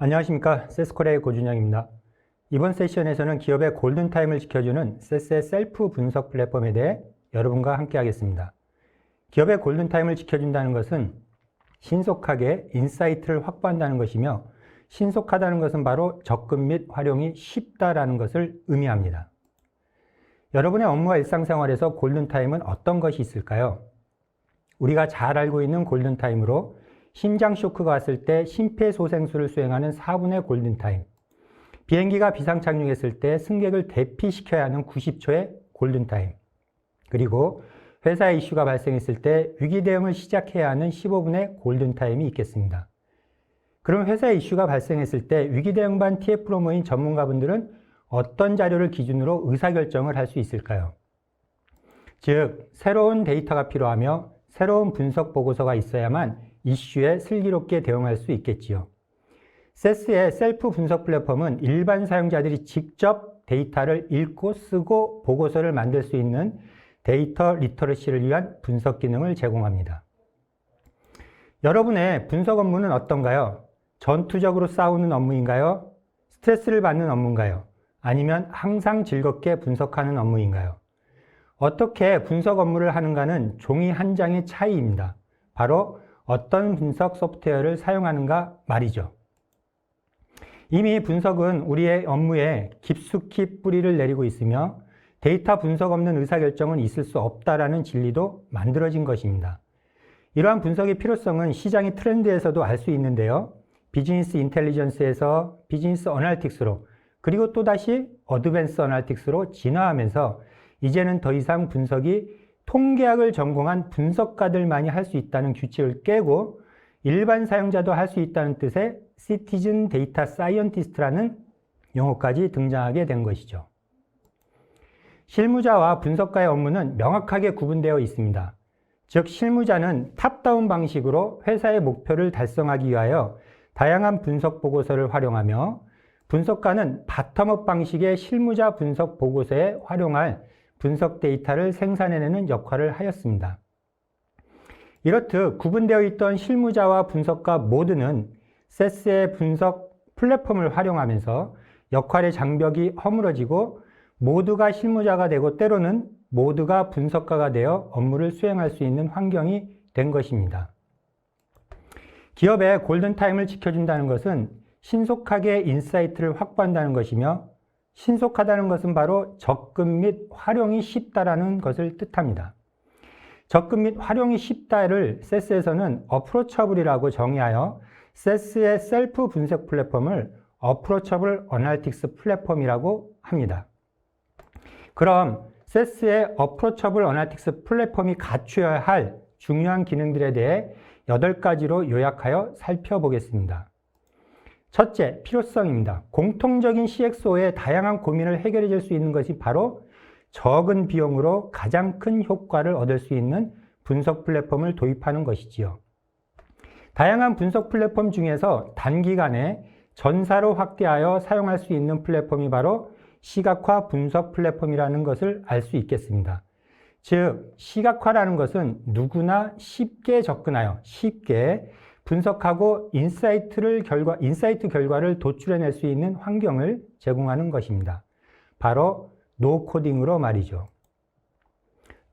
안녕하십니까. 세스코리아의 고준영입니다. 이번 세션에서는 기업의 골든타임을 지켜주는 세스의 셀프 분석 플랫폼에 대해 여러분과 함께 하겠습니다. 기업의 골든타임을 지켜준다는 것은 신속하게 인사이트를 확보한다는 것이며, 신속하다는 것은 바로 접근 및 활용이 쉽다라는 것을 의미합니다. 여러분의 업무와 일상생활에서 골든타임은 어떤 것이 있을까요? 우리가 잘 알고 있는 골든타임으로 심장 쇼크가 왔을 때 심폐소생술을 수행하는 4분의 골든타임, 비행기가 비상착륙했을 때 승객을 대피시켜야 하는 90초의 골든타임, 그리고 회사에 이슈가 발생했을 때 위기 대응을 시작해야 하는 15분의 골든타임이 있겠습니다. 그럼 회사에 이슈가 발생했을 때 위기 대응반 TF로 모인 전문가분들은 어떤 자료를 기준으로 의사결정을 할 수 있을까요? 즉, 새로운 데이터가 필요하며 새로운 분석 보고서가 있어야만 이슈에 슬기롭게 대응할 수 있겠지요. 세스의 셀프 분석 플랫폼은 일반 사용자들이 직접 데이터를 읽고 쓰고 보고서를 만들 수 있는 데이터 리터러시를 위한 분석 기능을 제공합니다. 여러분의 분석 업무는 어떤가요? 전투적으로 싸우는 업무인가요? 스트레스를 받는 업무인가요? 아니면 항상 즐겁게 분석하는 업무인가요? 어떻게 분석 업무를 하는가는 종이 한 장의 차이입니다. 바로 어떤 분석 소프트웨어를 사용하는가 말이죠. 이미 분석은 우리의 업무에 깊숙이 뿌리를 내리고 있으며 데이터 분석 없는 의사결정은 있을 수 없다라는 진리도 만들어진 것입니다. 이러한 분석의 필요성은 시장의 트렌드에서도 알 수 있는데요. 비즈니스 인텔리전스에서 비즈니스 어널리틱스로, 그리고 또다시 어드밴스 어널리틱스로 진화하면서 이제는 더 이상 분석이 통계학을 전공한 분석가들만이 할 수 있다는 규칙을 깨고 일반 사용자도 할 수 있다는 뜻의 시티즌 데이터 사이언티스트라는 용어까지 등장하게 된 것이죠. 실무자와 분석가의 업무는 명확하게 구분되어 있습니다. 즉, 실무자는 탑다운 방식으로 회사의 목표를 달성하기 위하여 다양한 분석 보고서를 활용하며, 분석가는 바텀업 방식의 실무자 분석 보고서에 활용할 분석 데이터를 생산해내는 역할을 하였습니다. 이렇듯 구분되어 있던 실무자와 분석가 모두는 세스의 분석 플랫폼을 활용하면서 역할의 장벽이 허물어지고 모두가 실무자가 되고 때로는 모두가 분석가가 되어 업무를 수행할 수 있는 환경이 된 것입니다. 기업의 골든타임을 지켜준다는 것은 신속하게 인사이트를 확보한다는 것이며, 신속하다는 것은 바로 접근 및 활용이 쉽다라는 것을 뜻합니다. 접근 및 활용이 쉽다를 세스에서는 어프로처블이라고 정의하여 세스의 셀프 분석 플랫폼을 어프로처블 어널리틱스 플랫폼이라고 합니다. 그럼 세스의 어프로처블 어널리틱스 플랫폼이 갖추어야 할 중요한 기능들에 대해 8가지로 요약하여 살펴보겠습니다. 첫째, 필요성입니다. 공통적인 CXO의 다양한 고민을 해결해 줄 수 있는 것이 바로 적은 비용으로 가장 큰 효과를 얻을 수 있는 분석 플랫폼을 도입하는 것이지요. 다양한 분석 플랫폼 중에서 단기간에 전사로 확대하여 사용할 수 있는 플랫폼이 바로 시각화 분석 플랫폼이라는 것을 알 수 있겠습니다. 즉, 시각화라는 것은 누구나 쉽게 접근하여 쉽게 분석하고 인사이트 결과를 도출해낼 수 있는 환경을 제공하는 것입니다. 바로 노코딩으로 말이죠.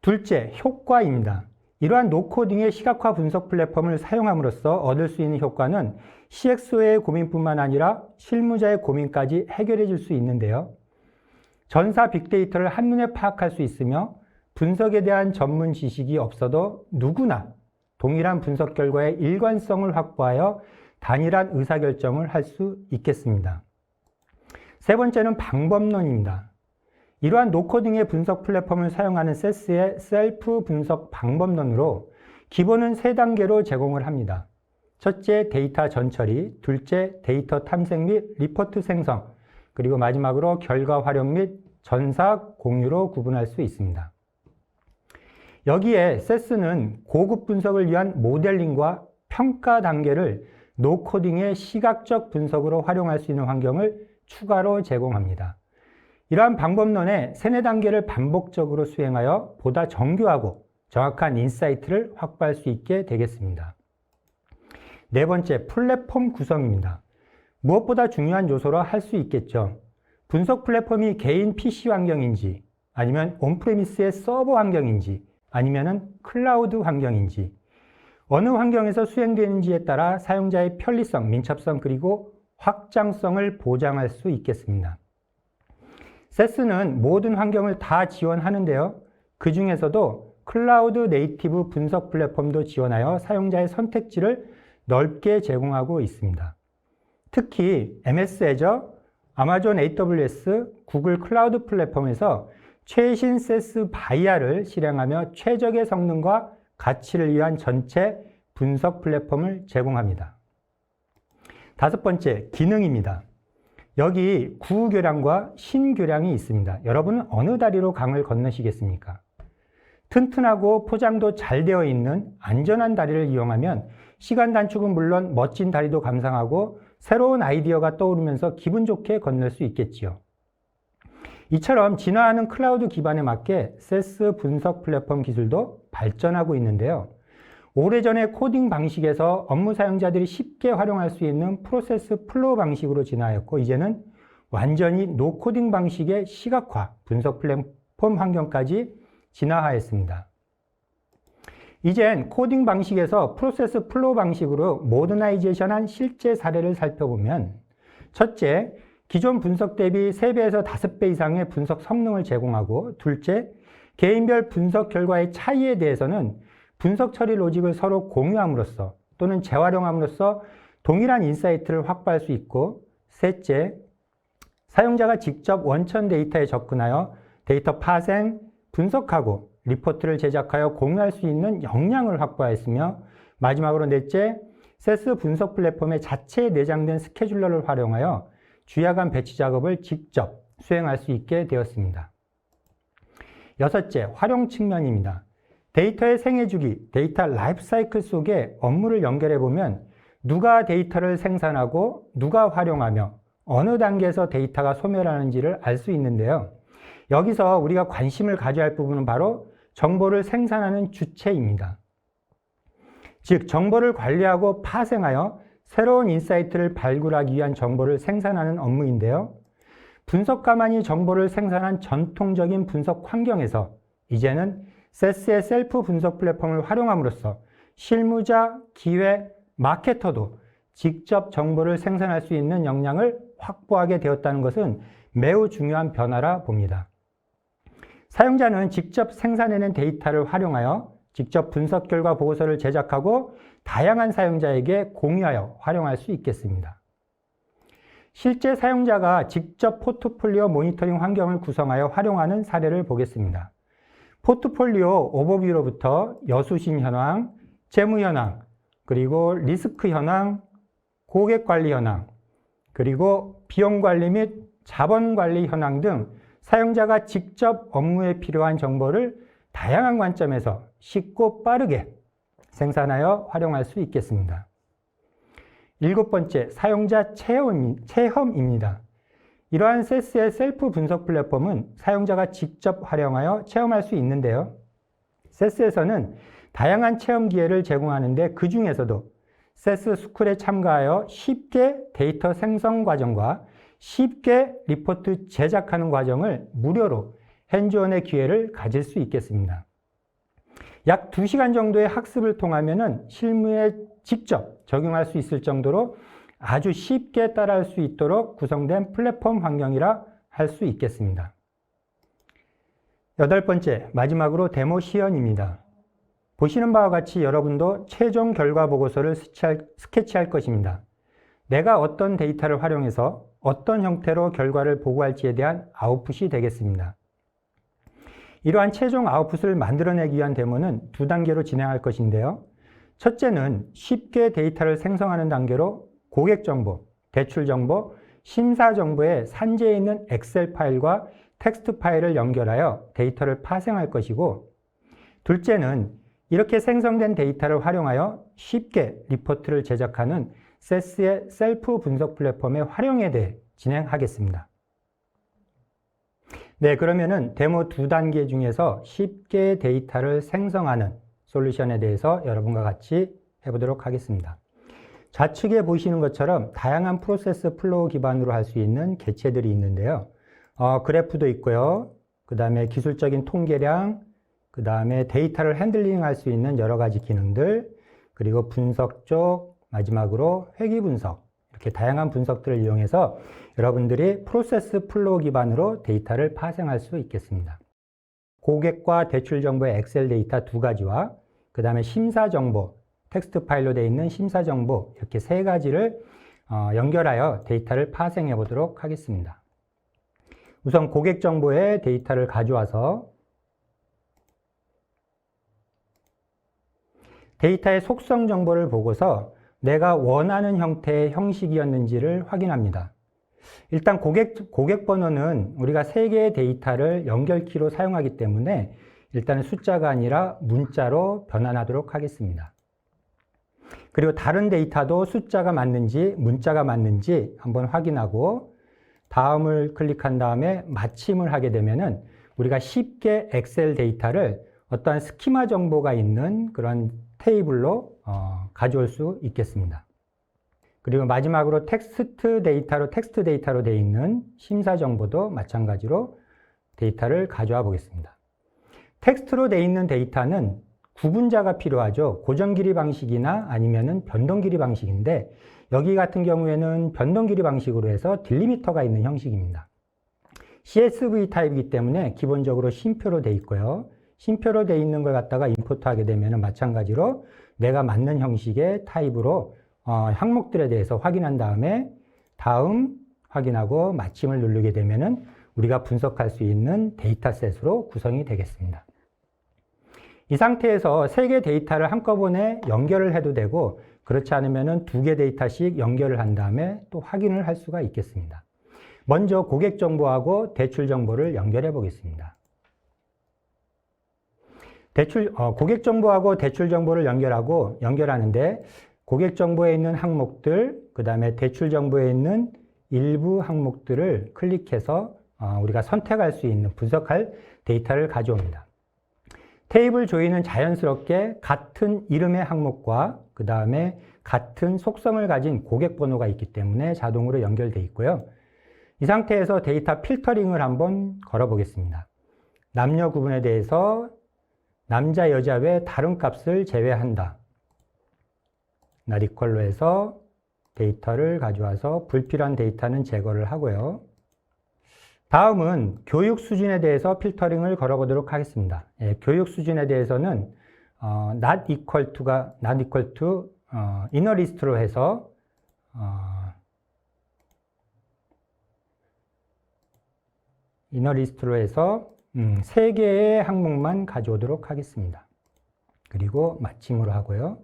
둘째, 효과입니다. 이러한 노코딩의 시각화 분석 플랫폼을 사용함으로써 얻을 수 있는 효과는 CXO의 고민뿐만 아니라 실무자의 고민까지 해결해 줄 수 있는데요. 전사 빅데이터를 한눈에 파악할 수 있으며 분석에 대한 전문 지식이 없어도 누구나 동일한 분석 결과의 일관성을 확보하여 단일한 의사결정을 할 수 있겠습니다. 세 번째는 방법론입니다. 이러한 노코딩의 분석 플랫폼을 사용하는 세스의 셀프 분석 방법론으로 기본은 3단계로 제공을 합니다. 첫째, 데이터 전처리, 둘째, 데이터 탐색 및 리포트 생성, 그리고 마지막으로 결과 활용 및 전사 공유로 구분할 수 있습니다. 여기에 세스는 고급 분석을 위한 모델링과 평가 단계를 노코딩의 시각적 분석으로 활용할 수 있는 환경을 추가로 제공합니다. 이러한 방법론의 3-4단계를 반복적으로 수행하여 보다 정교하고 정확한 인사이트를 확보할 수 있게 되겠습니다. 네 번째, 플랫폼 구성입니다. 무엇보다 중요한 요소라 할 수 있겠죠. 분석 플랫폼이 개인 PC 환경인지, 아니면 온프레미스의 서버 환경인지, 아니면은 클라우드 환경인지, 어느 환경에서 수행되는지에 따라 사용자의 편리성, 민첩성, 그리고 확장성을 보장할 수 있겠습니다. SaaS는 모든 환경을 다 지원하는데요. 그 중에서도 클라우드 네이티브 분석 플랫폼도 지원하여 사용자의 선택지를 넓게 제공하고 있습니다. 특히 MS 애저, 아마존 AWS, 구글 클라우드 플랫폼에서 최신 SaaS 바이아를 실행하며 최적의 성능과 가치를 위한 전체 분석 플랫폼을 제공합니다. 다섯 번째, 기능입니다. 여기 구교량과 신교량이 있습니다. 여러분은 어느 다리로 강을 건너시겠습니까? 튼튼하고 포장도 잘 되어 있는 안전한 다리를 이용하면 시간 단축은 물론 멋진 다리도 감상하고 새로운 아이디어가 떠오르면서 기분 좋게 건널 수 있겠지요. 이처럼 진화하는 클라우드 기반에 맞게 SaaS 분석 플랫폼 기술도 발전하고 있는데요. 오래전의 코딩 방식에서 업무 사용자들이 쉽게 활용할 수 있는 프로세스 플로우 방식으로 진화하였고, 이제는 완전히 노코딩 방식의 시각화 분석 플랫폼 환경까지 진화하였습니다. 이젠 코딩 방식에서 프로세스 플로우 방식으로 모더나이제이션한 실제 사례를 살펴보면, 첫째, 기존 분석 대비 3배에서 5배 이상의 분석 성능을 제공하고, 둘째, 개인별 분석 결과의 차이에 대해서는 분석 처리 로직을 서로 공유함으로써 또는 재활용함으로써 동일한 인사이트를 확보할 수 있고, 셋째, 사용자가 직접 원천 데이터에 접근하여 데이터 파생, 분석하고 리포트를 제작하여 공유할 수 있는 역량을 확보하였으며, 마지막으로 넷째, SaaS 분석 플랫폼의 자체에 내장된 스케줄러를 활용하여 주야간 배치 작업을 직접 수행할 수 있게 되었습니다. 여섯째, 활용 측면입니다. 데이터의 생애주기, 데이터 라이프 사이클 속에 업무를 연결해 보면 누가 데이터를 생산하고 누가 활용하며 어느 단계에서 데이터가 소멸하는지를 알 수 있는데요. 여기서 우리가 관심을 가져야 할 부분은 바로 정보를 생산하는 주체입니다. 즉, 정보를 관리하고 파생하여 새로운 인사이트를 발굴하기 위한 정보를 생산하는 업무인데요. 분석가만이 정보를 생산한 전통적인 분석 환경에서 이제는 SaaS의 셀프 분석 플랫폼을 활용함으로써 실무자, 기획, 마케터도 직접 정보를 생산할 수 있는 역량을 확보하게 되었다는 것은 매우 중요한 변화라 봅니다. 사용자는 직접 생산해낸 데이터를 활용하여 직접 분석 결과 보고서를 제작하고 다양한 사용자에게 공유하여 활용할 수 있겠습니다. 실제 사용자가 직접 포트폴리오 모니터링 환경을 구성하여 활용하는 사례를 보겠습니다. 포트폴리오 오버뷰로부터 여수신 현황, 재무 현황, 그리고 리스크 현황, 고객 관리 현황, 그리고 비용 관리 및 자본 관리 현황 등 사용자가 직접 업무에 필요한 정보를 다양한 관점에서 쉽고 빠르게 생산하여 활용할 수 있겠습니다. 일곱 번째, 사용자 체험입니다. 이러한 SaaS의 셀프 분석 플랫폼은 사용자가 직접 활용하여 체험할 수 있는데요. SaaS에서는 다양한 체험 기회를 제공하는데 그 중에서도 SaaS 스쿨에 참가하여 쉽게 데이터 생성 과정과 쉽게 리포트 제작하는 과정을 무료로 핸즈온의 기회를 가질 수 있겠습니다. 약 2시간 정도의 학습을 통하면 실무에 직접 적용할 수 있을 정도로 아주 쉽게 따라할 수 있도록 구성된 플랫폼 환경이라 할 수 있겠습니다. 여덟 번째, 마지막으로 데모 시연입니다. 보시는 바와 같이 여러분도 최종 결과 보고서를 스케치할 것입니다. 내가 어떤 데이터를 활용해서 어떤 형태로 결과를 보고할지에 대한 아웃풋이 되겠습니다. 이러한 최종 아웃풋을 만들어내기 위한 데모는 2단계로 진행할 것인데요. 첫째는 쉽게 데이터를 생성하는 단계로 고객 정보, 대출 정보, 심사 정보에 산재해 있는 엑셀 파일과 텍스트 파일을 연결하여 데이터를 파생할 것이고, 둘째는 이렇게 생성된 데이터를 활용하여 쉽게 리포트를 제작하는 SaaS의 셀프 분석 플랫폼의 활용에 대해 진행하겠습니다. 네, 그러면은 데모 2단계 중에서 쉽게 데이터를 생성하는 솔루션에 대해서 여러분과 같이 해보도록 하겠습니다. 좌측에 보시는 것처럼 다양한 프로세스 플로우 기반으로 할 수 있는 개체들이 있는데요. 그래프도 있고요. 그 다음에 기술적인 통계량, 그 다음에 데이터를 핸들링 할 수 있는 여러 가지 기능들, 그리고 분석 쪽, 마지막으로 회귀 분석, 이렇게 다양한 분석들을 이용해서 여러분들이 프로세스 플로우 기반으로 데이터를 파생할 수 있겠습니다. 고객과 대출 정보의 엑셀 데이터 두 가지와 그 다음에 심사 정보, 텍스트 파일로 되어 있는 심사 정보, 이렇게 세 가지를 연결하여 데이터를 파생해 보도록 하겠습니다. 우선 고객 정보의 데이터를 가져와서 데이터의 속성 정보를 보고서 내가 원하는 형태의 형식이었는지를 확인합니다. 일단 고객 번호는 우리가 세 개의 데이터를 연결키로 사용하기 때문에 일단은 숫자가 아니라 문자로 변환하도록 하겠습니다. 그리고 다른 데이터도 숫자가 맞는지 문자가 맞는지 한번 확인하고 다음을 클릭한 다음에 마침을 하게 되면은 우리가 쉽게 엑셀 데이터를 어떠한 스키마 정보가 있는 그런 테이블로 가져올 수 있겠습니다. 그리고 마지막으로 텍스트 데이터로 되어 있는 심사 정보도 마찬가지로 데이터를 가져와 보겠습니다. 텍스트로 되어 있는 데이터는 구분자가 필요하죠. 고정 길이 방식이나 아니면은 변동 길이 방식인데 여기 같은 경우에는 변동 길이 방식으로 해서 딜리미터가 있는 형식입니다. CSV 타입이기 때문에 기본적으로 쉼표로 되어 있고요. 쉼표로 되어 있는 걸 갖다가 임포트하게 되면 마찬가지로 내가 맞는 형식의 타입으로 항목들에 대해서 확인한 다음에 다음 확인하고 마침을 누르게 되면은 우리가 분석할 수 있는 데이터셋으로 구성이 되겠습니다. 이 상태에서 세 개 데이터를 한꺼번에 연결을 해도 되고 그렇지 않으면은 두 개 데이터씩 연결을 한 다음에 또 확인을 할 수가 있겠습니다. 먼저 고객 정보하고 대출 정보를 연결해 보겠습니다. 고객 정보하고 대출 정보를 연결하는데 고객 정보에 있는 항목들, 그 다음에 대출 정보에 있는 일부 항목들을 클릭해서 우리가 선택할 수 있는 분석할 데이터를 가져옵니다. 테이블 조인은 자연스럽게 같은 이름의 항목과 그 다음에 같은 속성을 가진 고객 번호가 있기 때문에 자동으로 연결되어 있고요. 이 상태에서 데이터 필터링을 한번 걸어 보겠습니다. 남녀 구분에 대해서 남자, 여자 외 다른 값을 제외한다. not equal로 해서 데이터를 가져와서 불필요한 데이터는 제거를 하고요. 다음은 교육 수준에 대해서 필터링을 걸어보도록 하겠습니다. 교육 수준에 대해서는 not equal to inner list로 해서 세 개의 항목만 가져오도록 하겠습니다. 그리고 마침으로 하고요.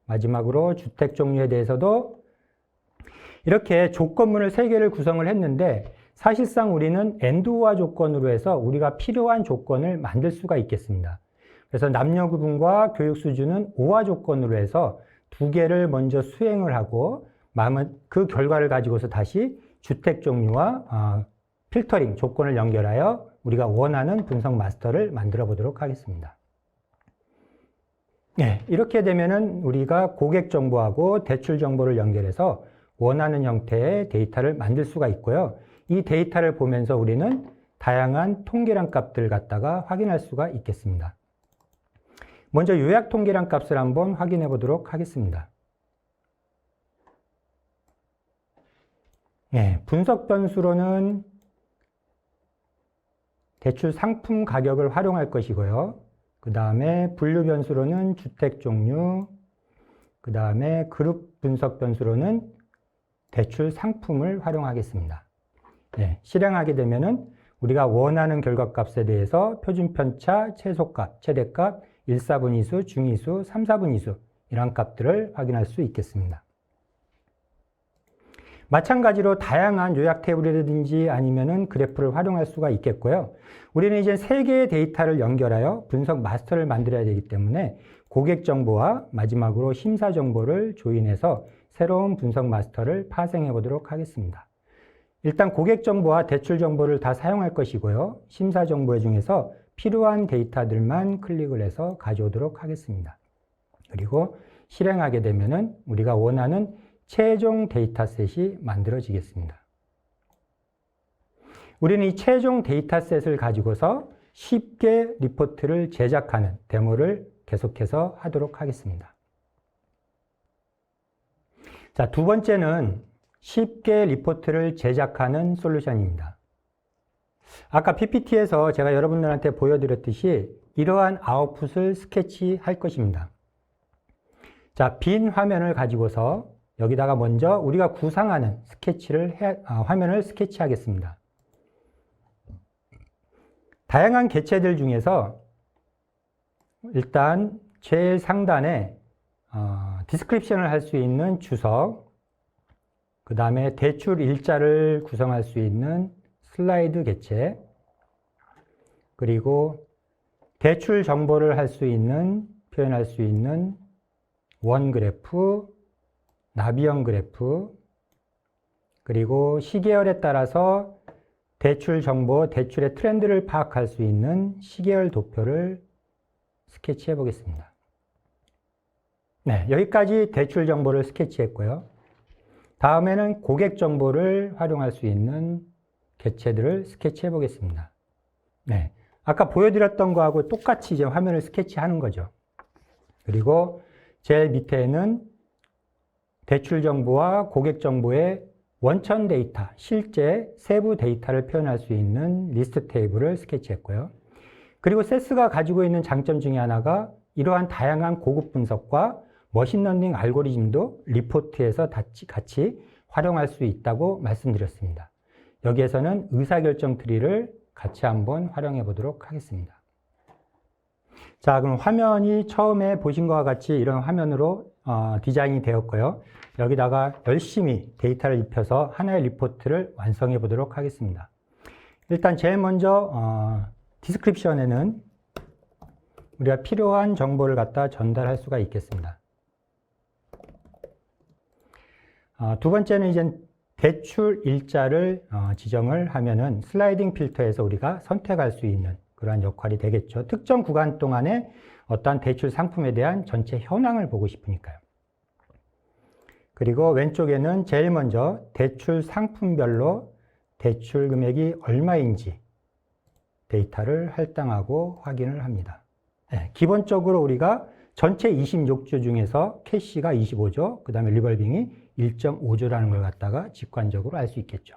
마지막으로 주택 종류에 대해서도 이렇게 조건문을 3개를 구성을 했는데 사실상 우리는 ANDOR 조건으로 해서 우리가 필요한 조건을 만들 수가 있겠습니다. 그래서 남녀 구분과 교육 수준은 OR 조건으로 해서 2개를 먼저 수행을 하고 그 결과를 가지고서 다시 주택 종류와 필터링 조건을 연결하여 우리가 원하는 분석 마스터를 만들어 보도록 하겠습니다. 네, 이렇게 되면은 우리가 고객 정보하고 대출 정보를 연결해서 원하는 형태의 데이터를 만들 수가 있고요. 이 데이터를 보면서 우리는 다양한 통계량 값들 갖다가 확인할 수가 있겠습니다. 먼저 요약 통계량 값을 한번 확인해 보도록 하겠습니다. 네, 분석 변수로는 대출 상품 가격을 활용할 것이고요. 그 다음에 분류 변수로는 주택 종류, 그 다음에 그룹 분석 변수로는 대출 상품을 활용하겠습니다. 네, 실행하게 되면은 우리가 원하는 결과값에 대해서 표준편차, 최소값, 최대값, 1/4분위수, 중위수, 3/4분위수 이런 값들을 확인할 수 있겠습니다. 마찬가지로 다양한 요약 테이블이라든지 아니면은 그래프를 활용할 수가 있겠고요. 우리는 이제 3개의 데이터를 연결하여 분석 마스터를 만들어야 되기 때문에 고객 정보와 마지막으로 심사 정보를 조인해서 새로운 분석 마스터를 파생해 보도록 하겠습니다. 일단 고객 정보와 대출 정보를 다 사용할 것이고요. 심사 정보 중에서 필요한 데이터들만 클릭을 해서 가져오도록 하겠습니다. 그리고 실행하게 되면은 우리가 원하는 최종 데이터셋이 만들어지겠습니다. 우리는 이 최종 데이터셋을 가지고서 쉽게 리포트를 제작하는 데모를 계속해서 하도록 하겠습니다. 자, 두 번째는 쉽게 리포트를 제작하는 솔루션입니다. 아까 PPT에서 제가 여러분들한테 보여드렸듯이 이러한 아웃풋을 스케치할 것입니다. 자, 빈 화면을 가지고서 여기다가 먼저 우리가 구상하는 화면을 스케치하겠습니다. 다양한 객체들 중에서 일단 제일 상단에 디스크립션을 할 수 있는 주석, 그 다음에 대출 일자를 구성할 수 있는 슬라이드 객체, 그리고 대출 정보를 표현할 수 있는 원 그래프, 나비형 그래프, 그리고 시계열에 따라서 대출 정보, 대출의 트렌드를 파악할 수 있는 시계열 도표를 스케치해 보겠습니다. 네, 여기까지 대출 정보를 스케치했고요. 다음에는 고객 정보를 활용할 수 있는 객체들을 스케치해 보겠습니다. 네, 아까 보여드렸던 거하고 똑같이 이제 화면을 스케치하는 거죠. 그리고 제일 밑에는 대출 정보와 고객 정보의 원천 데이터, 실제 세부 데이터를 표현할 수 있는 리스트 테이블을 스케치했고요. 그리고 세스가 가지고 있는 장점 중에 하나가 이러한 다양한 고급 분석과 머신러닝 알고리즘도 리포트에서 같이 활용할 수 있다고 말씀드렸습니다. 여기에서는 의사결정 트리를 같이 한번 활용해 보도록 하겠습니다. 자, 그럼 화면이 처음에 보신 것과 같이 이런 화면으로 디자인이 되었고요. 여기다가 열심히 데이터를 입혀서 하나의 리포트를 완성해 보도록 하겠습니다. 일단 제일 먼저 디스크립션에는 우리가 필요한 정보를 갖다 전달할 수가 있겠습니다. 두 번째는 이제 대출 일자를 지정을 하면은 슬라이딩 필터에서 우리가 선택할 수 있는 그러한 역할이 되겠죠. 특정 구간 동안에 어떠한 대출 상품에 대한 전체 현황을 보고 싶으니까요. 그리고 왼쪽에는 제일 먼저 대출 상품별로 대출 금액이 얼마인지 데이터를 할당하고 확인을 합니다. 네, 기본적으로 우리가 전체 26주 중에서 캐시가 25조, 그 다음에 리볼빙이 1.5조라는 걸 갖다가 직관적으로 알 수 있겠죠.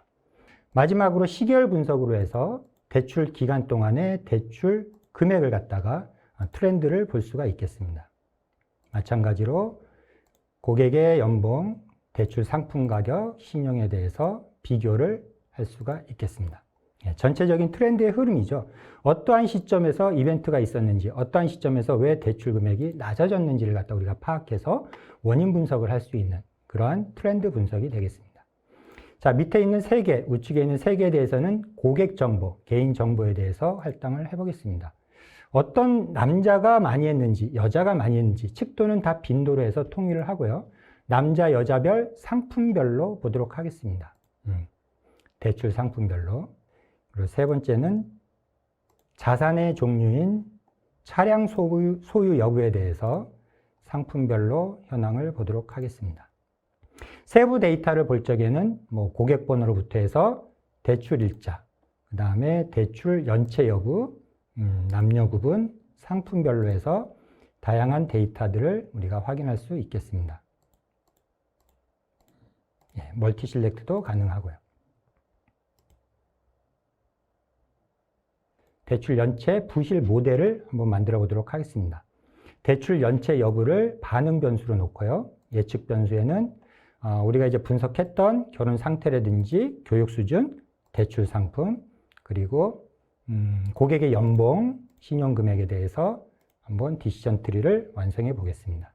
마지막으로 시계열 분석으로 해서 대출 기간 동안의 대출 금액을 갖다가 트렌드를 볼 수가 있겠습니다. 마찬가지로 고객의 연봉, 대출 상품 가격, 신용에 대해서 비교를 할 수가 있겠습니다. 전체적인 트렌드의 흐름이죠. 어떠한 시점에서 이벤트가 있었는지, 어떠한 시점에서 왜 대출 금액이 낮아졌는지를 갖다 우리가 파악해서 원인 분석을 할 수 있는 그러한 트렌드 분석이 되겠습니다. 자, 밑에 있는 3개, 우측에 있는 3개에 대해서는 고객 정보, 개인 정보에 대해서 할당을 해보겠습니다. 어떤 남자가 많이 했는지, 여자가 많이 했는지, 칙도는 다 빈도로 해서 통일을 하고요. 남자, 여자별, 상품별로 보도록 하겠습니다. 대출 상품별로. 그리고 세 번째는 자산의 종류인 차량 소유 여부에 대해서 상품별로 현황을 보도록 하겠습니다. 세부 데이터를 볼 적에는 고객 번호로부터 해서 대출 일자, 그 다음에 대출 연체 여부, 남녀 구분, 상품별로 해서 다양한 데이터들을 우리가 확인할 수 있겠습니다. 예, 멀티 실렉트도 가능하고요. 대출 연체 부실 모델을 한번 만들어 보도록 하겠습니다. 대출 연체 여부를 반응 변수로 놓고요. 예측 변수에는 우리가 이제 분석했던 결혼 상태라든지 교육 수준, 대출 상품, 그리고 고객의 연봉, 신용 금액에 대해서 한번 디시전 트리를 완성해 보겠습니다.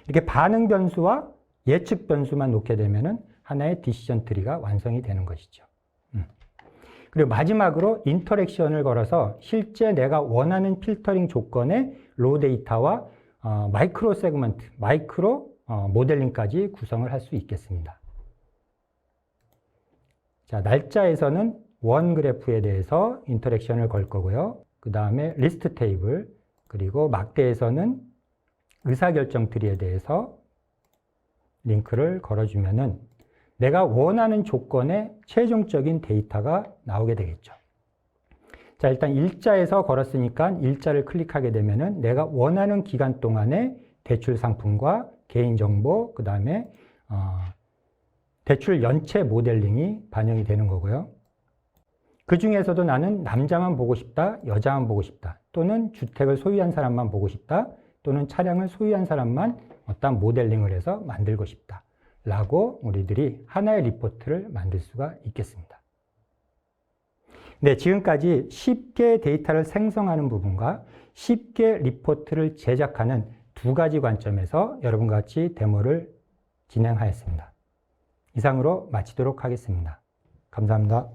이렇게 반응 변수와 예측 변수만 놓게 되면은 하나의 디시전 트리가 완성이 되는 것이죠. 그리고 마지막으로 인터랙션을 걸어서 실제 내가 원하는 필터링 조건의 로 데이터와 마이크로 세그먼트, 마이크로 모델링까지 구성을 할 수 있겠습니다. 자, 날짜에서는 원 그래프에 대해서 인터랙션을 걸 거고요. 그 다음에 리스트 테이블, 그리고 막대에서는 의사결정 트리에 대해서 링크를 걸어주면은 내가 원하는 조건의 최종적인 데이터가 나오게 되겠죠. 자, 일단 일자에서 걸었으니까 일자를 클릭하게 되면은 내가 원하는 기간 동안의 대출 상품과 개인정보, 그 다음에 대출 연체 모델링이 반영이 되는 거고요. 그 중에서도 나는 남자만 보고 싶다, 여자만 보고 싶다, 또는 주택을 소유한 사람만 보고 싶다, 또는 차량을 소유한 사람만 어떤 모델링을 해서 만들고 싶다 라고 우리들이 하나의 리포트를 만들 수가 있겠습니다. 네, 지금까지 쉽게 데이터를 생성하는 부분과 쉽게 리포트를 제작하는 두 가지 관점에서 여러분과 같이 데모를 진행하였습니다. 이상으로 마치도록 하겠습니다. 감사합니다.